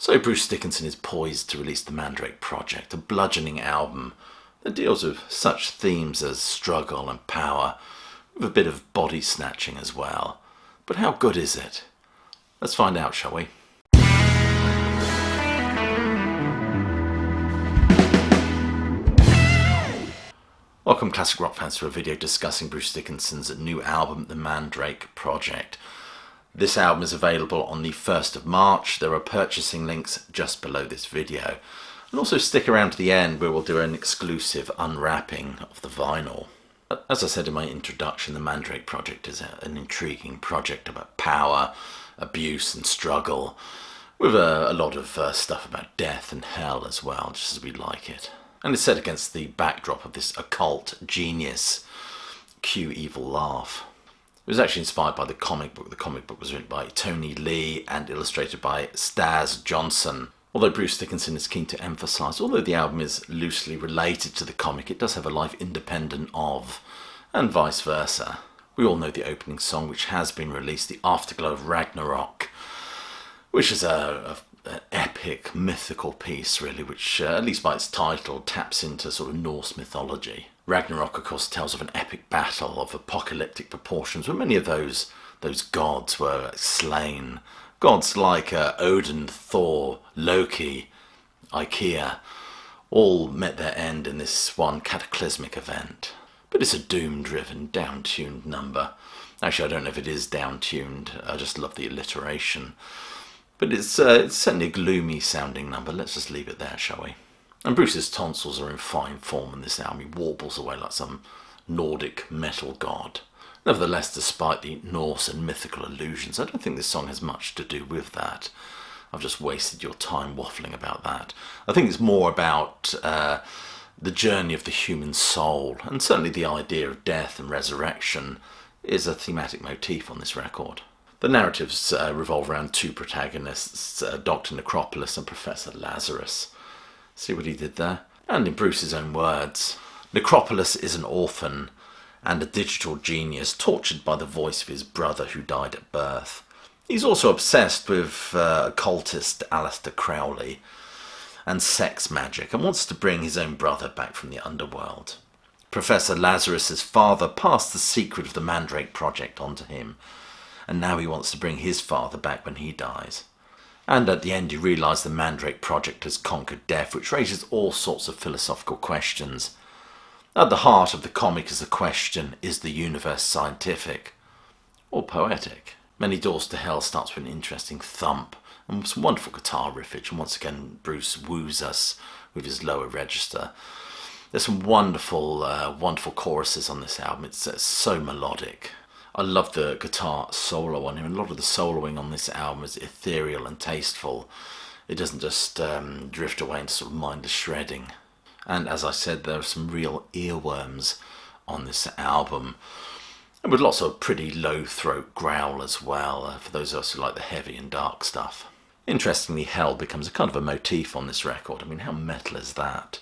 So Bruce Dickinson is poised to release the Mandrake Project, a bludgeoning album that deals with such themes as struggle and power, with a bit of body snatching as well. But how good is it? Let's find out, shall we? Welcome classic rock fans to a video discussing Bruce Dickinson's new album, The Mandrake Project. This album is available on the 1st of March. There are purchasing links just below this video. And also stick around to the end where we'll do an exclusive unwrapping of the vinyl. As I said in my introduction, The Mandrake Project is an intriguing project about power, abuse and struggle, with a lot of stuff about death and hell as well, just as we like it. And it's set against the backdrop of this occult genius, Cue Evil Laugh. It was actually inspired by the comic book. The comic book was written by Tony Lee and illustrated by Stas Johnson. Although Bruce Dickinson is keen to emphasise, although the album is loosely related to the comic, it does have a life independent of, and vice versa. We all know the opening song, which has been released, The Afterglow of Ragnarok, which is an epic, mythical piece, really, which, at least by its title, taps into sort of Norse mythology. Ragnarok, of course, tells of an epic battle of apocalyptic proportions, where many of those gods were slain. Gods like Odin, Thor, Loki, Ikea, all met their end in this one cataclysmic event. But it's a doom-driven, down-tuned number. Actually, I don't know if it is down-tuned, I just love the alliteration. But it's certainly a gloomy-sounding number. Let's just leave it there, shall we? And Bruce's tonsils are in fine form in this album. He warbles away like some Nordic metal god. Nevertheless, despite the Norse and mythical allusions, I don't think this song has much to do with that. I've just wasted your time waffling about that. I think it's more about the journey of the human soul, and certainly the idea of death and resurrection is a thematic motif on this record. The narratives revolve around two protagonists, Dr. Necropolis and Professor Lazarus. See what he did there? And in Bruce's own words, Necropolis is an orphan and a digital genius tortured by the voice of his brother who died at birth. He's also obsessed with occultist Aleister Crowley and sex magic and wants to bring his own brother back from the underworld. Professor Lazarus's father passed the secret of the Mandrake Project onto him, and now he wants to bring his father back when he dies. And at the end you realise the Mandrake Project has conquered death, which raises all sorts of philosophical questions. At the heart of the comic is the question, is the universe scientific or poetic? Many Doors to Hell starts with an interesting thump and some wonderful guitar riffage, and once again Bruce woos us with his lower register. There's some wonderful choruses on this album. It's so melodic. I love the guitar solo on here, and a lot of the soloing on this album is ethereal and tasteful. It doesn't just drift away into sort of mindless shredding. And as I said, there are some real earworms on this album, and with lots of pretty low throat growl as well, for those of us who like the heavy and dark stuff. Interestingly, hell becomes a kind of a motif on this record. I mean, how metal is that?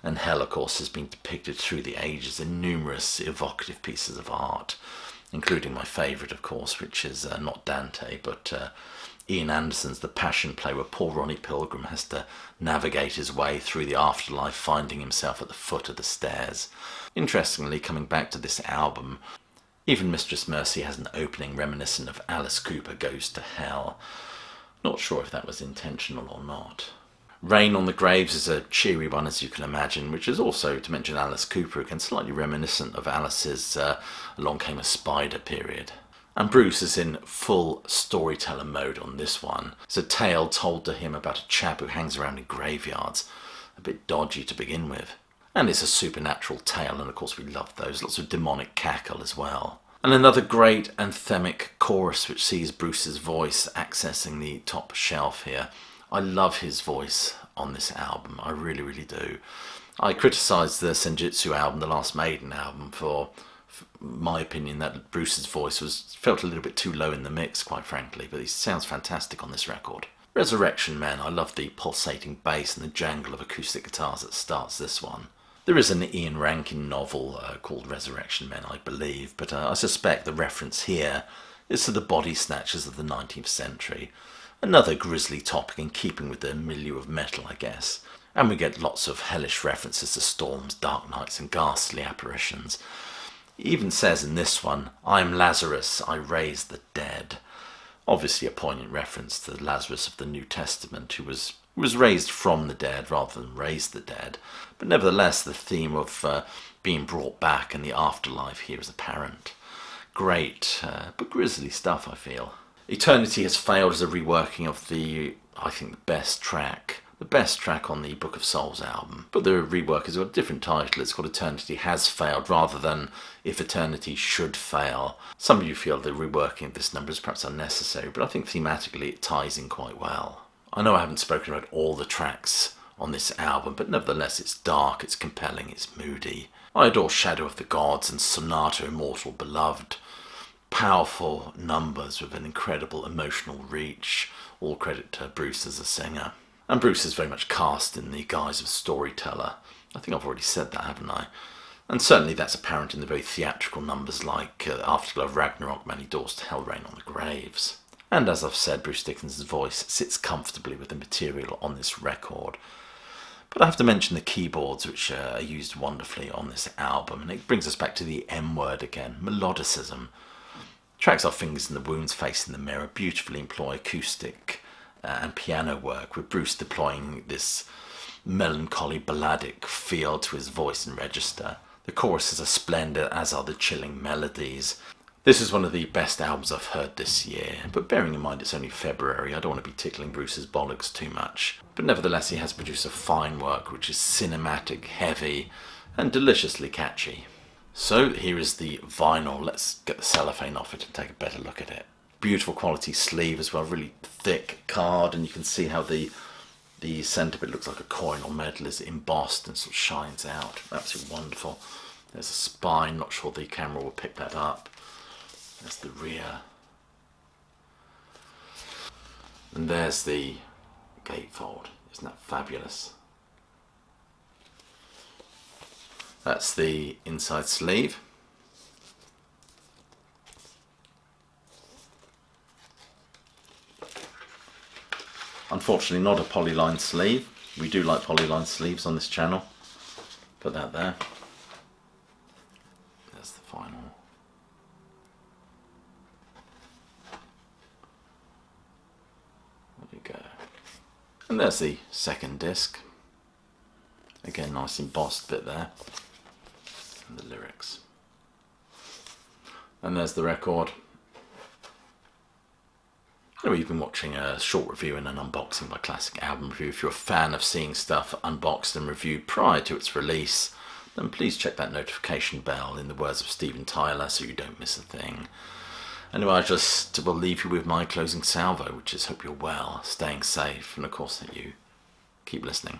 And hell, of course, has been depicted through the ages in numerous evocative pieces of art, including my favourite, of course, which is not Dante, but Ian Anderson's The Passion Play, where poor Ronnie Pilgrim has to navigate his way through the afterlife, finding himself at the foot of the stairs. Interestingly, coming back to this album, even Mistress Mercy has an opening reminiscent of Alice Cooper Goes to Hell. Not sure if that was intentional or not. Rain on the Graves is a cheery one, as you can imagine, which is also, to mention Alice Cooper again, slightly reminiscent of Alice's Along Came a Spider period. And Bruce is in full storyteller mode on this one. It's a tale told to him about a chap who hangs around in graveyards, a bit dodgy to begin with. And it's a supernatural tale, and of course we love those, lots of demonic cackle as well. And another great anthemic chorus which sees Bruce's voice accessing the top shelf here. I love his voice on this album, I really, really do. I criticised the Senjutsu album, the Last Maiden album, for my opinion that Bruce's voice felt a little bit too low in the mix, quite frankly, but he sounds fantastic on this record. Resurrection Men, I love the pulsating bass and the jangle of acoustic guitars that starts this one. There is an Ian Rankin novel called Resurrection Men, I believe, but I suspect the reference here is to the body snatchers of the 19th century. Another Grizzly topic in keeping with the milieu of metal, I guess. And we get lots of hellish references to storms, dark nights and ghastly apparitions. He even says in this one, "I am Lazarus, I raise the dead." Obviously a poignant reference to Lazarus of the New Testament, who was raised from the dead rather than raised the dead. But nevertheless, the theme of being brought back and the afterlife here is apparent. Great, but grisly stuff, I feel. Eternity has failed as a reworking of I think, the best track on the Book of Souls album. But the rework has got a different title. It's called Eternity Has Failed, rather than If Eternity Should Fail. Some of you feel the reworking of this number is perhaps unnecessary, but I think thematically it ties in quite well. I know I haven't spoken about all the tracks on this album, but nevertheless it's dark, it's compelling, it's moody. I adore Shadow of the Gods and Sonata Immortal Beloved. Powerful numbers with an incredible emotional reach. All credit to Bruce as a singer. And Bruce is very much cast in the guise of storyteller. I think I've already said that, haven't I? And certainly that's apparent in the very theatrical numbers like Afterglow of Ragnarok, Many Doors to Hell Rain on the Graves. And as I've said, Bruce Dickinson's voice sits comfortably with the material on this record. But I have to mention the keyboards, which are used wonderfully on this album. And it brings us back to the M word again, melodicism. Tracks Our Fingers in the Wounds, Facing the Mirror beautifully employ acoustic and piano work, with Bruce deploying this melancholy balladic feel to his voice and register. The choruses are splendid, as are the chilling melodies. This is one of the best albums I've heard this year, but bearing in mind it's only February, I don't want to be tickling Bruce's bollocks too much. But nevertheless, he has produced a fine work which is cinematic, heavy, and deliciously catchy. So here is the vinyl. Let's get the cellophane off it and take a better look at it. Beautiful quality sleeve as well, really thick card, and you can see how the centre bit looks like a coin or medal is embossed and sort of shines out. Absolutely wonderful. There's a spine, not sure the camera will pick that up. There's the rear. And there's the gatefold. Isn't that fabulous? That's the inside sleeve. Unfortunately not a polyline sleeve. We do like polyline sleeves on this channel. Put that there. There's the final. There we go. And there's the second disc. Again, nice embossed bit there. And the lyrics. And there's the record. We've been watching a short review and an unboxing by Classic Album Review. If you're a fan of seeing stuff unboxed and reviewed prior to its release, then please check that notification bell, in the words of Steven Tyler, so you don't miss a thing. Anyway, I just will leave you with my closing salvo, which is hope you're well, staying safe, and of course that you keep listening.